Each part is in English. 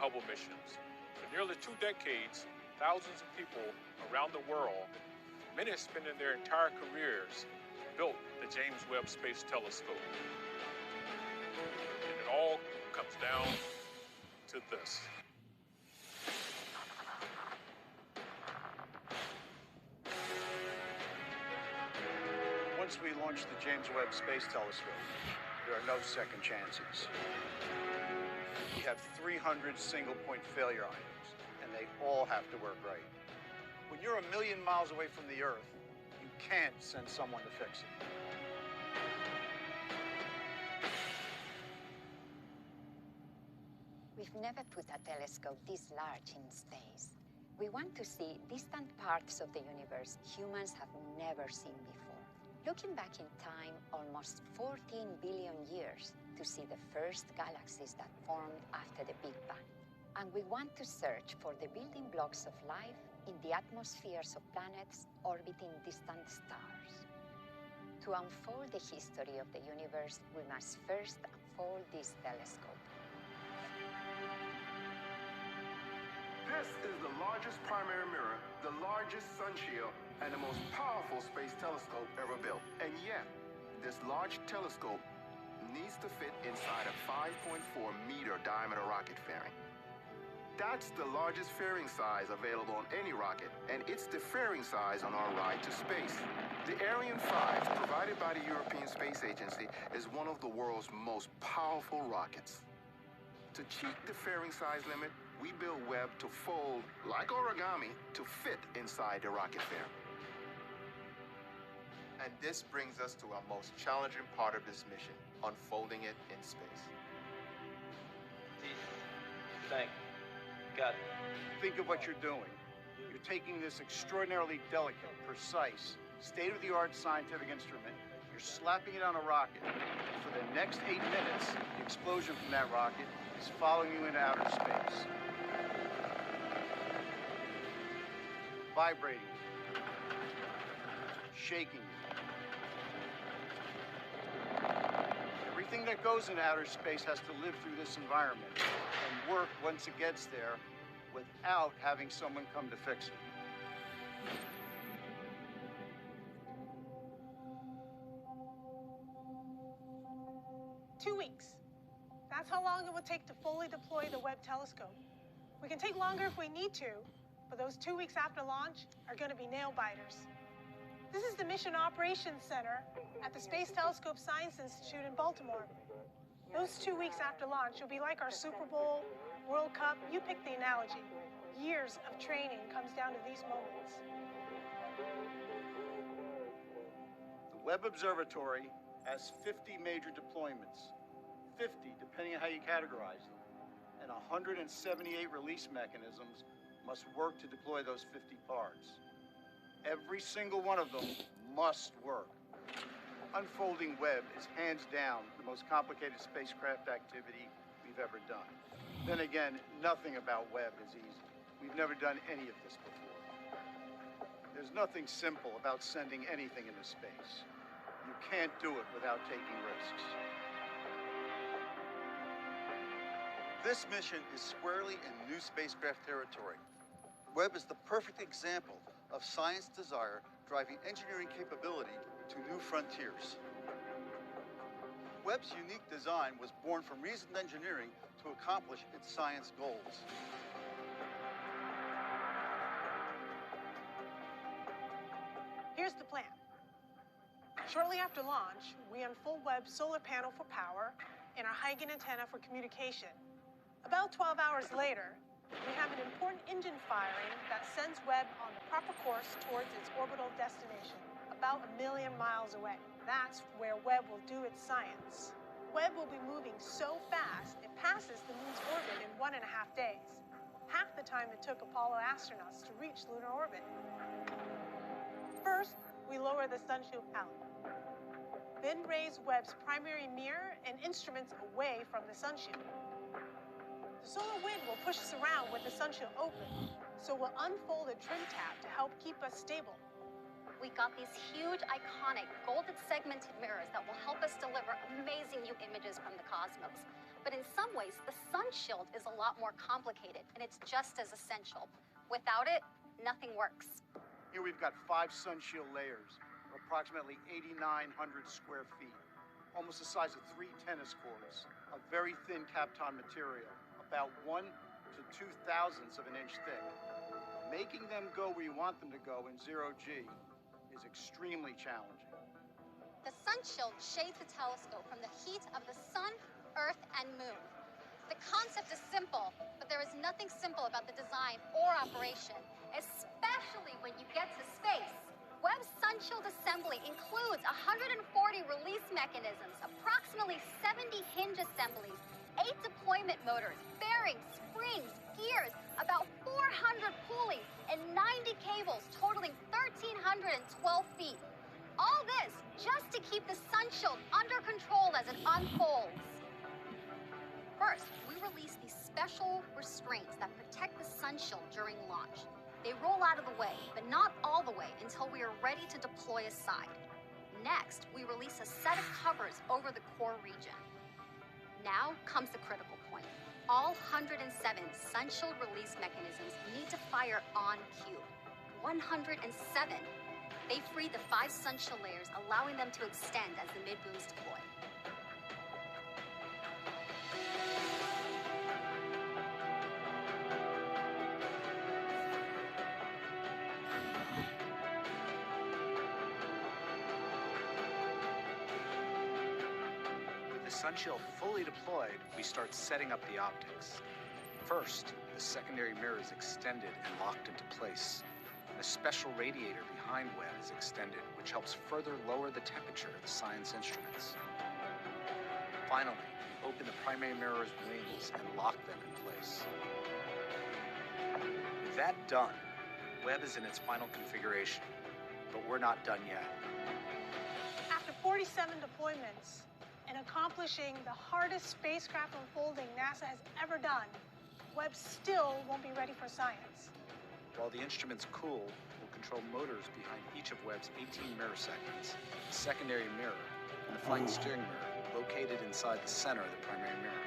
Hubble missions. For nearly 2 decades, thousands of people around the world, many spending their entire careers, built the James Webb Space Telescope. And it all comes down to this. Once we launch the James Webb Space Telescope, there are no second chances. We have 300 single-point failure items, and they all have to work right. When you're 1,000,000 miles away from the Earth, you can't send someone to fix it. We've never put a telescope this large in space. We want to see distant parts of the universe humans have never seen before. Looking back in time almost 14 billion years to see the first galaxies that formed after the Big Bang. And we want to search for the building blocks of life in the atmospheres of planets orbiting distant stars. To unfold the history of the universe, we must first unfold this telescope. This is the largest primary mirror, the largest sun shield, and the most powerful space telescope ever built. And yet, this large telescope needs to fit inside a 5.4-meter diameter rocket fairing. That's the largest fairing size available on any rocket, and it's the fairing size on our ride to space. The Ariane 5, provided by the European Space Agency, is one of the world's most powerful rockets. To cheat the fairing size limit, we built Webb to fold, like origami, to fit inside the rocket fairing. And this brings us to our most challenging part of this mission, unfolding it in space. Think of what you're doing. You're taking this extraordinarily delicate, precise, state-of-the-art scientific instrument, you're slapping it on a rocket, and for the next 8 minutes, the explosion from that rocket is following you into outer space. Vibrating you, shaking you. Everything that goes into outer space has to live through this environment and work once it gets there without having someone come to fix it. That's how long it will take to fully deploy the Webb telescope. We can take longer if we need to, but those 2 weeks after launch are going to be nail-biters. This is the Mission Operations Center at the Space Telescope Science Institute in Baltimore. Those 2 weeks after launch will be like our Super Bowl, World Cup, you pick the analogy. Years of training comes down to these moments. The Webb Observatory has 50 major deployments, 50 depending on how you categorize them, and 178 release mechanisms must work to deploy those 50 parts. Every single one of them must work. Unfolding Webb is hands down the most complicated spacecraft activity we've ever done. Then again, nothing about Webb is easy. We've never done any of this before. There's nothing simple about sending anything into space. You can't do it without taking risks. This mission is squarely in new spacecraft territory. Webb is the perfect example of science desire driving engineering capability to new frontiers. Webb's unique design was born from reasoned engineering to accomplish its science goals. Here's the plan. Shortly after launch, we unfold Webb's solar panel for power and our Huygens antenna for communication. About 12 hours later, we have an important engine firing that sends Webb on the proper course towards its orbital destination, about 1,000,000 miles away. That's where Webb will do its science. Webb will be moving so fast, it passes the moon's orbit in 1.5 days, half the time it took Apollo astronauts to reach lunar orbit. First, we lower the sunshield pallet, then raise Webb's primary mirror and instruments away from the sunshield. The solar wind will push us around with the sunshield open, so we'll unfold a trim tab to help keep us stable. We got these huge, iconic, golden segmented mirrors that will help us deliver amazing new images from the cosmos. But in some ways, the sun shield is a lot more complicated, and it's just as essential. Without it, nothing works. Here we've got 5 sun shield layers, of approximately 8,900 square feet, almost the size of 3 tennis courts, of very thin Kapton material, about 1 to 2/1000ths of an inch thick. Making them go where you want them to go in zero-G is extremely challenging. The sun shield shades the telescope from the heat of the sun, Earth, and moon. The concept is simple, but there is nothing simple about the design or operation, especially when you get to space. Webb's sun shield assembly includes 140 release mechanisms, approximately 70 hinge assemblies, 8 deployment motors, bearings, springs, gears, about 400 pulleys, and 90 cables totaling 1,312 feet. All this just to keep the sun shield under control as it unfolds. First, we release these special restraints that protect the sun shield during launch. They roll out of the way, but not all the way until we are ready to deploy a side. Next, we release a set of covers over the core region. Now comes the critical point. All 107 sun shield release mechanisms need to fire on cue. 107. They free the 5 sun shield layers, allowing them to extend as the mid-booms deploy. With the sun shield fully deployed, we start setting up the optics. First, the secondary mirror is extended and locked into place. A special radiator behind Webb is extended, which helps further lower the temperature of the science instruments. Finally, we open the primary mirror's wings and lock them in place. With that done, Webb is in its final configuration, but we're not done yet. After 47 deployments and accomplishing the hardest spacecraft unfolding NASA has ever done, Webb still won't be ready for science. While the instruments cool, we'll control motors behind each of Webb's 18 mirror segments, the secondary mirror, and the flight steering mirror located inside the center of the primary mirror.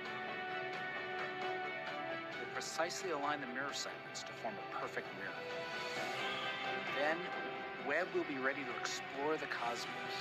We'll precisely align the mirror segments to form a perfect mirror. Then, Webb will be ready to explore the cosmos.